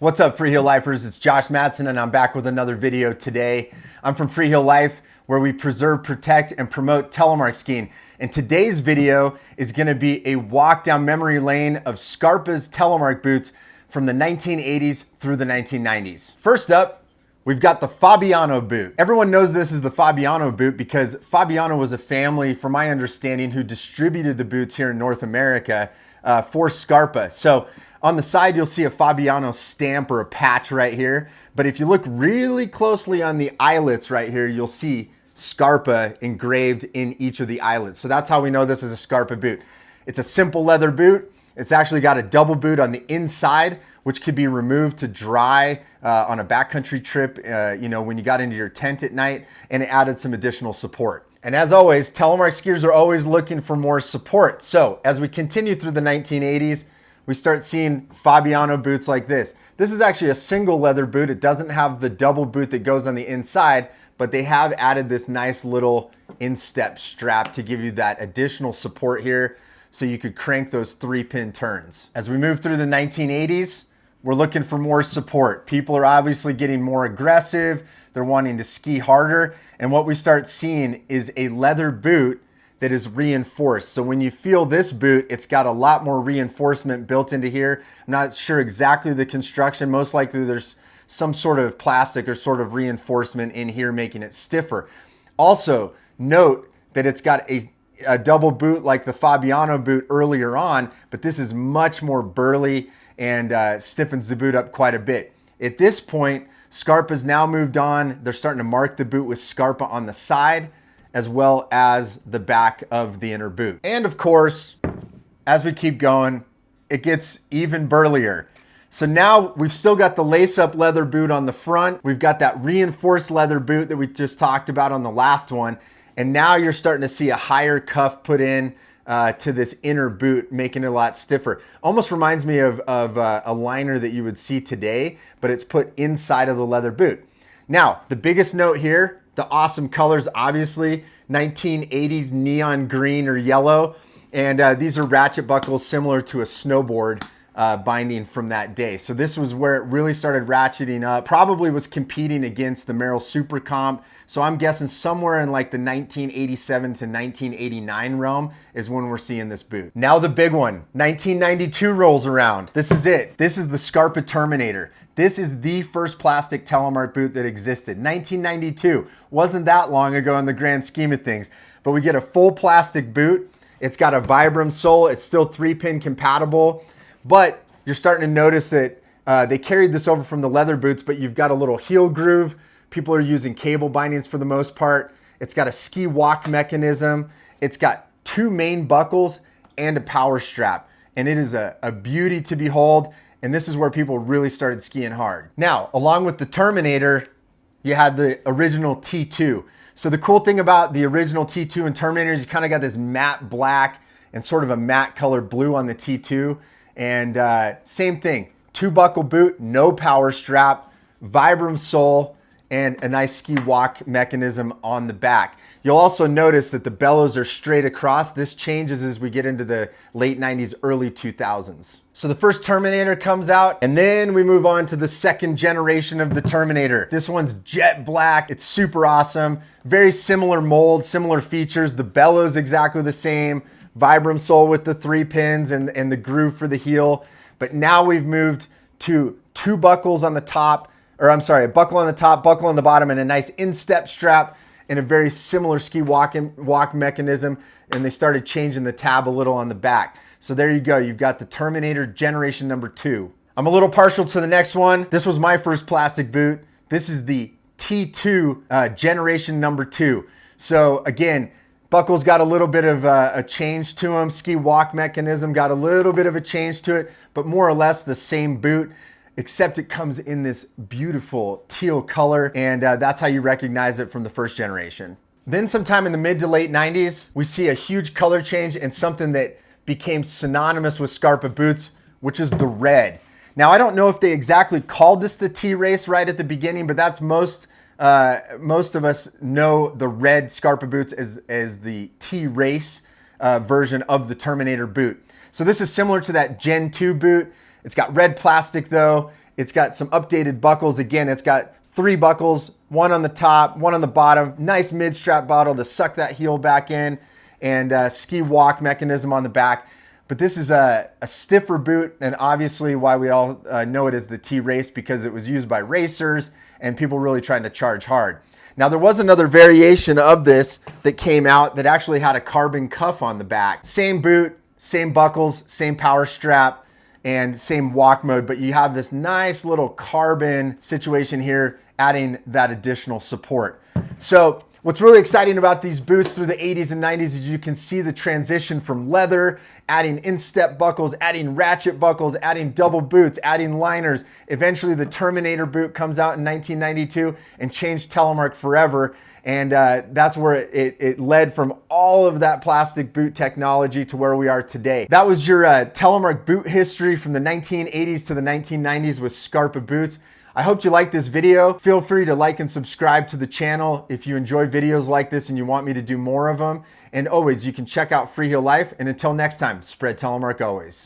What's up, Freeheel Lifers? It's Josh Madsen, and I'm back with another video today. I'm from Freeheel Life, where we preserve, protect, and promote telemark skiing. And today's video is going to be a walk down memory lane of Scarpa's telemark boots from the 1980s through the 1990s. First up, we've got the Fabiano boot. Everyone knows this is the Fabiano boot because Fabiano was a family, from my understanding, who distributed the boots here in North America for Scarpa. So on the side, you'll see a Fabiano stamp or a patch right here. But if you look really closely on the eyelets right here, you'll see Scarpa engraved in each of the eyelets. So that's how we know this is a Scarpa boot. It's a simple leather boot. It's actually got a double boot on the inside, which could be removed to dry on a backcountry trip, when you got into your tent at night, and it added some additional support. And as always, telemark skiers are always looking for more support. So as we continue through the 1980s, we start seeing Fabiano boots like this. This is actually a single leather boot. It doesn't have the double boot that goes on the inside, but they have added this nice little instep strap to give you that additional support here so you could crank those 3-pin turns. As we move through the 1980s, we're looking for more support. People are obviously getting more aggressive. They're wanting to ski harder. And what we start seeing is a leather boot that is reinforced. So when you feel this boot, it's got a lot more reinforcement built into here. I'm not sure exactly the construction. Most likely there's some sort of plastic or sort of reinforcement in here making it stiffer. Also, note that it's got a double boot like the Fabiano boot earlier on, but this is much more burly and stiffens the boot up quite a bit. At this point, Scarpa's now moved on. They're starting to mark the boot with Scarpa on the side, as well as the back of the inner boot. And of course, as we keep going, it gets even burlier. So now we've still got the lace-up leather boot on the front. We've got that reinforced leather boot that we just talked about on the last one. And now you're starting to see a higher cuff put in to this inner boot, making it a lot stiffer. Almost reminds me of a liner that you would see today, but it's put inside of the leather boot. Now, the biggest note here, the awesome colors, obviously, 1980s neon green or yellow. And these are ratchet buckles similar to a snowboard binding from that day. So this was where it really started ratcheting up. Probably was competing against the Merrell Super Comp. So I'm guessing somewhere in like the 1987 to 1989 realm is when we're seeing this boot. Now the big one, 1992 rolls around. This is it. This is the Scarpa Terminator. This is the first plastic telemark boot that existed. 1992. Wasn't that long ago in the grand scheme of things. But we get a full plastic boot. It's got a Vibram sole. It's still 3-pin compatible. But you're starting to notice that they carried this over from the leather boots, but you've got a little heel groove. People are using cable bindings for the most part. It's got a ski walk mechanism. It's got 2 main buckles and a power strap. And it is a beauty to behold. And this is where people really started skiing hard. Now, along with the Terminator, you had the original T2. So the cool thing about the original T2 and Terminator is you kind of got this matte black and sort of a matte colored blue on the T2. And same thing, 2-buckle boot, no power strap, Vibram sole, and a nice ski walk mechanism on the back. You'll also notice that the bellows are straight across. This changes as we get into the late 90s, early 2000s. So the first Terminator comes out, and then we move on to the second generation of the Terminator. This one's jet black. It's super awesome. Very similar mold, similar features. The bellows exactly the same. Vibram sole with the 3 pins and the groove for the heel. But now we've moved to 2 buckles on the top, or I'm sorry, a buckle on the top, buckle on the bottom, and a nice instep strap and a very similar ski walk mechanism. And they started changing the tab a little on the back. So there you go. You've got the Terminator generation number 2. I'm a little partial to the next one. This was my first plastic boot. This is the T2 generation number 2. So again, buckles got a little bit of a change to them. Ski walk mechanism got a little bit of a change to it, but more or less the same boot, except it comes in this beautiful teal color, and that's how you recognize it from the first generation. Then sometime in the mid to late 90s, we see a huge color change and something that became synonymous with Scarpa boots, which is the red. Now, I don't know if they exactly called this the T-Race right at the beginning, but that's most of us know the red Scarpa boots as the T-Race version of the Terminator boot. So this is similar to that Gen 2 boot. It's got red plastic though, It's got some updated buckles. Again, it's got 3 buckles, one on the top, one on the bottom. Nice mid-strap bottle to suck that heel back in, and ski walk mechanism on the back. But this is a stiffer boot, and obviously why we all know it as the T-Race, because it was used by racers and people really trying to charge hard. Now, there was another variation of this that came out that actually had a carbon cuff on the back. Same boot, same buckles, same power strap, and same walk mode, but you have this nice little carbon situation here, adding that additional support. So what's really exciting about these boots through the 80s and 90s is you can see the transition from leather, adding instep buckles, adding ratchet buckles, adding double boots, adding liners. Eventually the Terminator boot comes out in 1992 and changed Telemark forever. And that's where it led from all of that plastic boot technology to where we are today. That was your Telemark boot history from the 1980s to the 1990s with Scarpa boots. I hope you liked this video. Feel free to like and subscribe to the channel if you enjoy videos like this and you want me to do more of them. And always, you can check out Freeheel Life. And until next time, spread Telemark always.